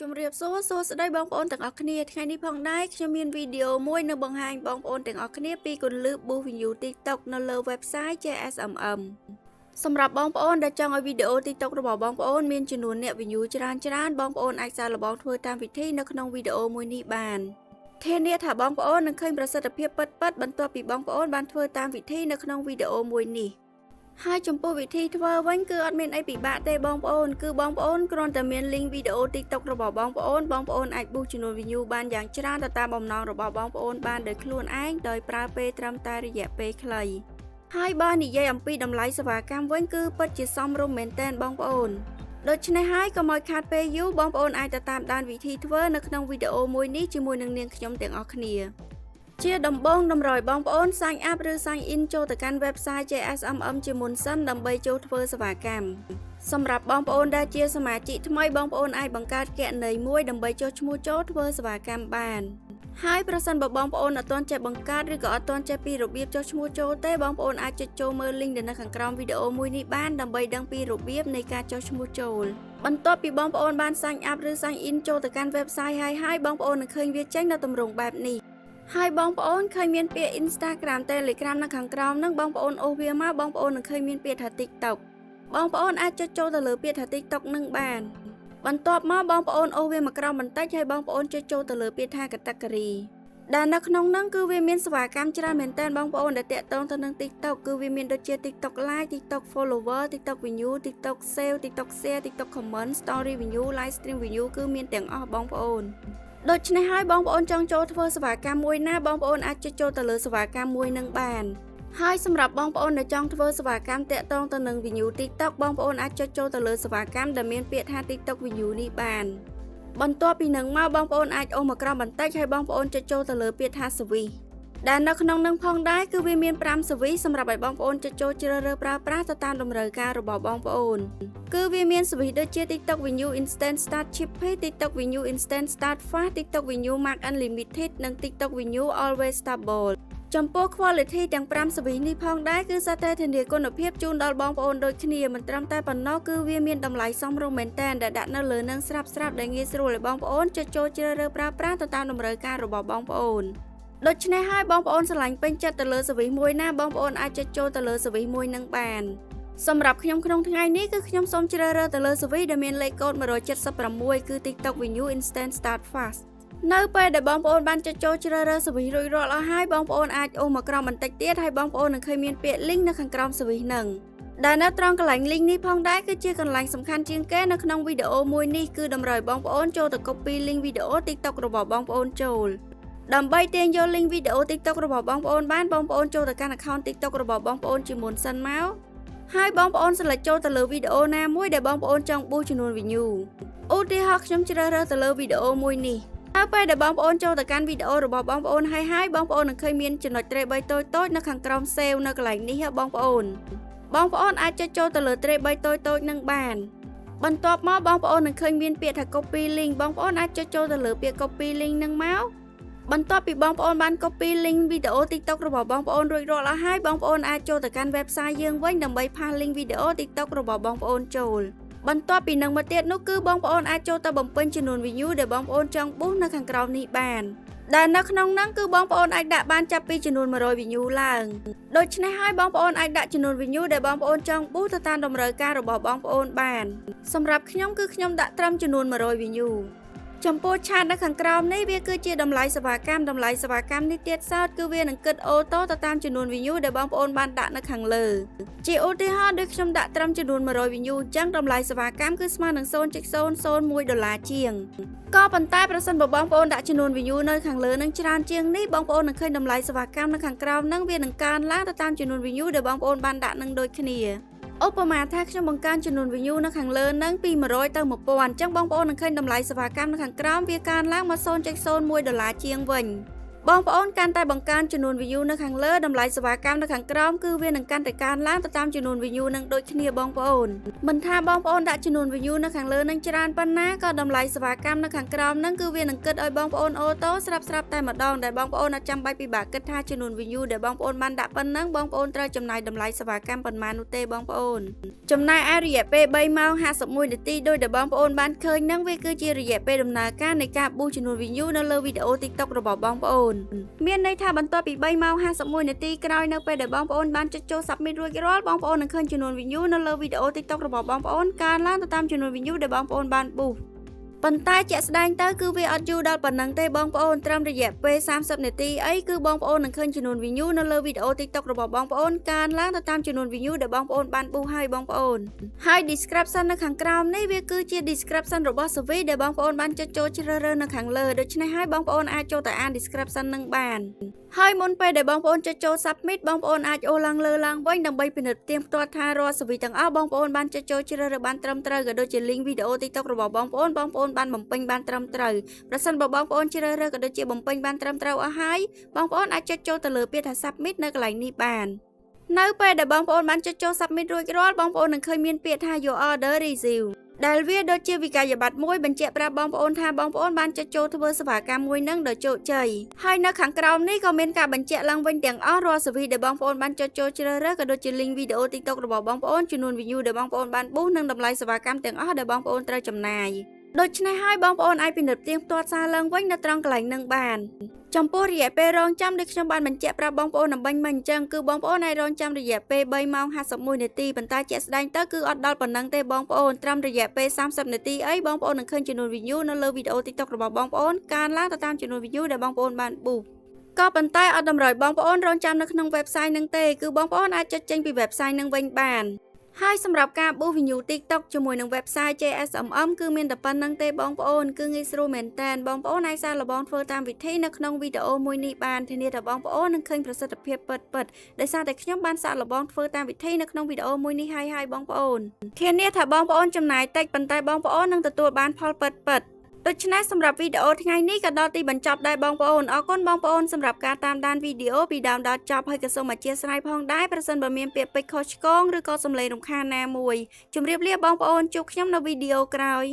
ជំរាបសួរស្ដីបងប្អូនទាំងអស់គ្នាថ្ងៃនេះផងដែរខ្ញុំមានវីដេអូមួយនៅបង្ហាញបងប្អូនទាំងអស់គ្នាពីគន្លឹះ boost view TikTok នៅលើ website JSMM សម្រាប់បងប្អូនដែលចង់ឲ្យវីដេអូ TikTok របស់បងប្អូនមានចំនួនអ្នក view ច្រើនបងប្អូនអាចសាកល្បងធ្វើតាមវិធីនៅក្នុងវីដេអូមួយនេះបានធានាថាបងប្អូននឹងឃើញប្រសិទ្ធភាពពិតៗបន្ទាប់ពីបងប្អូនបានធ្វើតាមវិធីនៅក្នុងវីដេអូមួយនេះហើយចំពោះវិធីធ្វើវិញគឺអត់មានអីពិបាកទេបងប្អូនគឺបងប្អូនគ្រាន់តែមាន link វីដេអូ TikTok របស់បងប្អូនអាច boost ចំនួន view បានយ៉ាងច្រើនទៅតាមបំណងរបស់បងប្អូនបានដោយខ្លួនឯងដោយប្រើពេលត្រឹមតែរយៈពេលខ្លីហើយបើនិយាយអំពីតម្លៃសេវាកម្មវិញគឺពិតជាសមរម្យមែនទែនបងប្អូនដូច្នេះហើយកុំឲ្យខាតពេលយូរបងប្អូនអាចទៅតាមដានវិធីធ្វើនៅក្នុងវីដេអូមួយនេះជាមួយនឹងនាងខ្ញុំទាំងអស់គ្នាជាដំបូងតម្រូវបងប្អូន sign up ឬ sign in ចូលទៅកាន់ website JSMM ជាមុនសិនដើម្បីចូលធ្វើសេវាកម្មសម្រាប់បងប្អូនដែលជាសមាជិកថ្មីបងប្អូនអាចបង្កើតគណនីមួយដើម្បីចុះឈ្មោះចូលធ្វើសេវាកម្មបានហើយប្រសិនបើបងប្អូនអត់ទាន់ចេះបង្កើតឬក៏អត់ទាន់ចេះពីរបៀបចុះឈ្មោះចូលទេបងប្អូនអាចចុចចូលមើល link នៅខាងក្រោមវីដេអូមួយនេះបានដើម្បីដឹងពីរបៀបនៃការចុះឈ្មោះចូលបន្ទាប់ពីបងប្អូនបាន sign up ឬ sign in ចូលទៅកាន់ website ហើយបងប្អូននឹងឃើញវាចេញនៅទម្រង់បែបនេះហើយបងប្អូនឃើញមានពាក្យ Instagram Telegram នៅខាងក្រោមហ្នឹងបងប្អូនអូសវាមកបងប្អូននឹងឃើញមានពាក្យថា TikTok បងប្អូនអាចចុចចូលទៅលើពាក្យថា TikTok នឹងបានបន្ទាប់មកបងប្អូនអូសវាមកក្រោមបន្តិចហើយបងប្អូនចុចចូលទៅលើពាក្យថា Category ដែលនៅក្នុងហ្នឹងគឺវាមានសេវាកម្មច្រើនមែនទែនបងប្អូនដែលតាក់ទងទៅនឹង TikTok គឺវាមានដូចជា TikTok Live TikTok Follower TikTok View TikTok Save TikTok Share TikTok Comment Story View Live Stream View គឺមានទាំងអស់បងប្អូនដូច្នេះហើយបងប្អូនចង់ចូលធ្វើសេវាកម្មមួយណាបងប្អូនអាចចុចចូលទៅលើសេវាកម្មមួយនឹងបានហើយសម្រាប់បងប្អូនដែលចង់ធ្វើសេវាកម្មតាក់ទងទៅនឹង view TikTok បងប្អូនអាចចុចចូលទៅលើសេវាកម្មដែលមានពាក្យថា TikTok view នេះបានបន្ទាប់ពីនឹងមកបងប្អូនអាចអូសមកក្រោមបន្តិចហើយបងប្អូនចុចចូលទៅលើពាក្យថា Service ដែលនៅក្នុងនឹងផងដែរគឺវាមាន5 Service សម្រាប់ឲ្យបងប្អូនចុចចូលជ្រើសរើសប្រើប្រាស់ទៅតាមតម្រូវការរបស់បងប្អូនគឺវាមាន Service ដូចជា TikTok View Instant Start Chippy TikTok View Instant Start Fast TikTok View Max Unlimited និង TikTok View Always Stable ចំពោះ quality ទាំង5 Service នេះផងដែរគឺសុទ្ធតែធានាគុណភាពជូនដល់បងប្អូនដូចគ្នាមិនត្រឹមតែប៉ុណ្ណោះគឺវាមានតម្លៃសមរម្យមែនទែនដែលដាក់នៅលើនឹងស្រាប់ដែលងាយស្រួលឲ្យបងប្អូនចុចចូលជ្រើសរើសប្រើប្រាស់ទៅតាមតម្រូវការរបស់បងប្អូនដូច្នេះហើយបងប្អូនស្រឡាញ់ពេញចិត្តទៅលើសេវីសមួយណាបងប្អូនអាចចុចចូលទៅលើសេវីសមួយនឹងបានសម្រាប់ខ្ញុំក្នុងថ្ងៃនេះគឺខ្ញុំសូមជ្រើសរើសទៅលើសេវីសដែលមានលេខកូដ176គឺ TikTok View Instant Start Fast នៅពេលដែលបងប្អូនបានចុចចូលជ្រើសរើសសេវីសរួចរាល់អស់ហើយបងប្អូនអាចអូសមកក្រោមបន្តិចទៀតហើយបងប្អូននឹងឃើញមានពាក្យ link នៅខាងក្រោមសេវីសហ្នឹងដែលនៅត្រង់កន្លែង link នេះផងដែរគឺជាកន្លែងសំខាន់ជាងគេនៅក្នុងវីដេអូមួយនេះគឺតម្រូវបងប្អូនចូលទៅ copy link វីដេអូ TikTok របស់បងប្អូនចូលដើម្បីទាញយក link វីដេអូ TikTok របស់បងប្អូនបានបងប្អូនចូលទៅកាន់ account TikTok របស់បងប្អូនជាមុនសិនមកហើយបងប្អូន select ចូលទៅលើវីដេអូណាមួយដែលបងប្អូនចង់ boost ចំនួន view ឧទាហរណ៍ខ្ញុំជ្រើសរើសទៅលើវីដេអូមួយនេះហើយពេលដែលបងប្អូនចូលទៅកាន់វីដេអូរបស់បងប្អូនហើយបងប្អូននឹងឃើញមានចំណុច 3 តូចនៅខាងក្រោម save នៅកន្លែងនេះបងប្អូនអាចចុចចូលទៅលើ 3 តូចនឹងបានបន្ទាប់មកបងប្អូននឹងឃើញមានពាក្យថា copy link បងប្អូនអាចចុចចូលទៅលើពាក្យ copy link នឹងមកបន្ទាប់ពីបងប្អូនបាន copy link វីដេអូ TikTok របស់បងប្អូនរួចរាល់អស់ហើយបងប្អូនអាចចូលទៅកាន់ website យើងវិញដើម្បីផាស link វីដេអូ TikTok របស់បងប្អូនចូលបន្ទាប់ពីនឹងមកទៀតនោះគឺបងប្អូនអាចចូលទៅបំពេញចំនួន view ដែលបងប្អូនចង់ boost នៅខាងក្រោមនេះបានដែលនៅក្នុងហ្នឹងគឺបងប្អូនអាចដាក់បានចាប់ពីចំនួន100 view ឡើងដូច្នេះហើយបងប្អូនអាចដាក់ចំនួន view ដែលបងប្អូនចង់ boost ទៅតាមតម្រូវការរបស់បងប្អូនបានសម្រាប់ខ្ញុំគឺខ្ញុំដាក់ត្រឹមចំនួន100 viewចំពោះឆាតនៅខាងក្រោមនេះវាគឺជាតម្លៃសេវាកម្មនេះទៀតសោតគឺវានឹងគិតអូតូទៅតាមចំនួន view ដែលបងប្អូនបានដាក់នៅខាងលើជាឧទាហរណ៍ដូចខ្ញុំដាក់ត្រឹមចំនួន100 view អញ្ចឹងតម្លៃសេវាកម្មគឺស្មើនឹង $0.001 ជាងក៏ប៉ុន្តែប្រសិនបើបងប្អូនដាក់ចំនួន view នៅខាងលើនឹងច្រើនជាងនេះបងប្អូននឹងឃើញតម្លៃសេវាកម្មនៅខាងក្រោមនឹងវានឹងកើនឡើងទៅតាមចំនួន view ដែលបងប្អូនបានដាក់នឹងដូចគ្នាឧបមាថាខ្ញុំបង្កើនចំនួន view នៅខាងលើនឹងពី100ទៅ1000អញ្ចឹងបងប្អូននឹងឃើញតម្លៃសេវាកម្មនៅខាងក្រោមវាកើនឡើងមក $0.01 ជាងវិញ បងប្អូនកាន់តែបង្កើនចំនួន view នៅខាងលើតម្លៃសេវាកម្មនៅខាងក្រោមគឺវានឹងកាន់តែកើនឡើងទៅតាមចំនួន view នឹងដូចគ្នាបងប្អូនមិនថាបងប្អូនដាក់ចំនួន view នៅខាងលើនឹងច្រើនប៉ុណ្ណាក៏តម្លៃសេវាកម្មនៅខាងក្រោមនឹងគឺវានឹងគិតឲ្យបងប្អូនអូតូស្រាប់តែម្ដងដែលបងប្អូនអត់ចាំបាច់ពិបាកគិតថាចំនួន view ដែលបងប្អូនបានដាក់ប៉ុណ្ណឹងបងប្អូនត្រូវចំណាយតម្លៃសេវាកម្មប៉ុន្មាននោះទេបងប្អូនចំណែកឯរយៈពេល3ម៉ោង51នាទីដោយដែលបងប្អូនបានឃើញនឹងវាគឺជារយៈពេលដំណើរការនៃការប៊ូសចំនួន view នៅលើវីដេអូ TikTok របស់បងប្អូនមានន័យថាបន្ទាប់ពី3ម៉ោង51នាទីក្រោយនៅពេលដែលបងប្អូនបានចុចចូល submit រួចរាល់បងប្អូននឹងឃើញចំនួន view នៅលើវីដេអូ TikTok របស់បងប្អូនកើនឡើងទៅតាមចំនួន view ដែលបងប្អូនបានប៊ូសប៉ុន្តែជាក់ស្ដែងទៅគឺវាអត់យូរដល់ប៉ុណ្ណឹងទេបងប្អូនត្រឹមរយៈពេល30នាទីអីគឺបងប្អូននឹងឃើញចំនួន view នៅលើវីដេអូ TikTok របស់បងប្អូនកើនឡើងទៅតាមចំនួន view ដែលបងប្អូនបានប៊ូសហើយបងប្អូនហើយ description នៅខាងក្រោមនេះវាគឺជា description របស់ survey ដែលបងប្អូនបានចុចចូលជ្រើសរើសនៅខាងលើដូច្នេះហើយបងប្អូនអាចចូលទៅអាន description នឹងបានហើយមុនពេលដែលបងប្អូនចុចចូល submit បងប្អូនអាចអូសឡើងលើឡើងវិញដើម្បីពិនិត្យផ្ទៀងផ្ទាត់ថារាល់ survey ទាំងអស់បងប្អូនបានចុចចូលជ្រើសរើសបានត្រឹមត្រូវក៏ដូចជា link វីដេអូ TikTok របស់បងប្អូនបានបំពេញបានត្រឹមត្រូវប្រសិនបើបងប្អូនជ្រើសរើសក៏ដូចជាបំពេញបានត្រឹមត្រូវអស់ហើយបងប្អូនអាចចុចចូលទៅលើពាក្យថា submit នៅកន្លែងនេះបាននៅពេលដែលបងប្អូនបានចុចចូល submit រួចរាល់បងប្អូននឹងឃើញមានពាក្យថា your order receivedដែលវាដូចជាវិក័យប័ត្រមួយបញ្ជាក់ប្រាប់បងប្អូនថាបងប្អូនបានចុចចូលធ្វើសេវាកម្មមួយនឹងដោយជោគជ័យហើយនៅខាងក្រោមនេះក៏មានការបញ្ជាក់ឡើងវិញទាំងអស់រាល់សេវាដែលបងប្អូនបានចុចចូលជ្រើសរើសក៏ដូចជា link វីដេអូ TikTok របស់បងប្អូនចំនួន view ដែលបងប្អូនបានប៊ូសនិងតម្លៃសេវាកម្មទាំងអស់ដែលបងប្អូនត្រូវចំណាយដូច្នេះហើយបងប្អូនអាចពិនិត្យផ្ទៀងផ្ទាត់សារឡើងវិញនៅត្រង់កន្លែងនឹងបានចំពោះរយៈពេលរងចាំដូចខ្ញុំបានបញ្ជាក់ប្រាប់បងប្អូនអំបញ្ញមិញអញ្ចឹងគឺបងប្អូនអាចរងចាំរយៈពេល3ម៉ោង51នាទីប៉ុន្តែជាក់ស្ដែងទៅគឺអត់ដល់ប៉ុណ្ណឹងទេបងប្អូនត្រឹមរយៈពេល30នាទីអីបងប្អូននឹងឃើញចំនួន view នៅលើវីដេអូ TikTok របស់បងប្អូនកើនឡើងទៅតាមចំនួន view ដែលបងប្អូនបានប៊ូសក៏ប៉ុន្តែអត់តម្រូវបងប្អូនរងចាំនៅក្នុង website នឹងទេគឺបងប្អូនអាចចុចចេញពី website នឹងវិញបានហើយសម្រាប់ការប៊ូស view TikTok ជាមួយនឹង website JSMM គឺមានតែប៉ុណ្្នឹងទេបងប្អូនគឺងាយស្រួលមែនតើបងប្អូនអាចសាកល្បងធ្វើតាមវិធីនៅក្នុងវីដេអូមួយនេះបានធានាថាបងប្អូននឹងឃើញប្រសិទ្ធភាពពិតៗដោយសារតែខ្ញុំបានសាកល្បងធ្វើតាមវិធីនៅក្នុងវីដេអូមួយនេះហើយបងប្អូនធានាថាបងប្អូនចំណាយតិចប៉ុន្តែបងប្អូននឹងទទួលបានផលពិតៗដូច្នេះសម្រាប់វីដេអូថ្ងៃនេះក៏ដល់ទីបញ្ចប់ដែរបងប្អូនអរគុណបងប្អូនសម្រាប់ការតាមដានវីដេអូពីដើមដល់ចប់ហើយក៏សូមអធិស្ឋានផងដែរប្រសិនបើមានពាក្យពេចន៍ខុសឆ្គងឬក៏សំឡេងរំខានណាមួយជម្រាបលាបងប្អូនជួបខ្ញុំនៅវីដេអូក្រោយ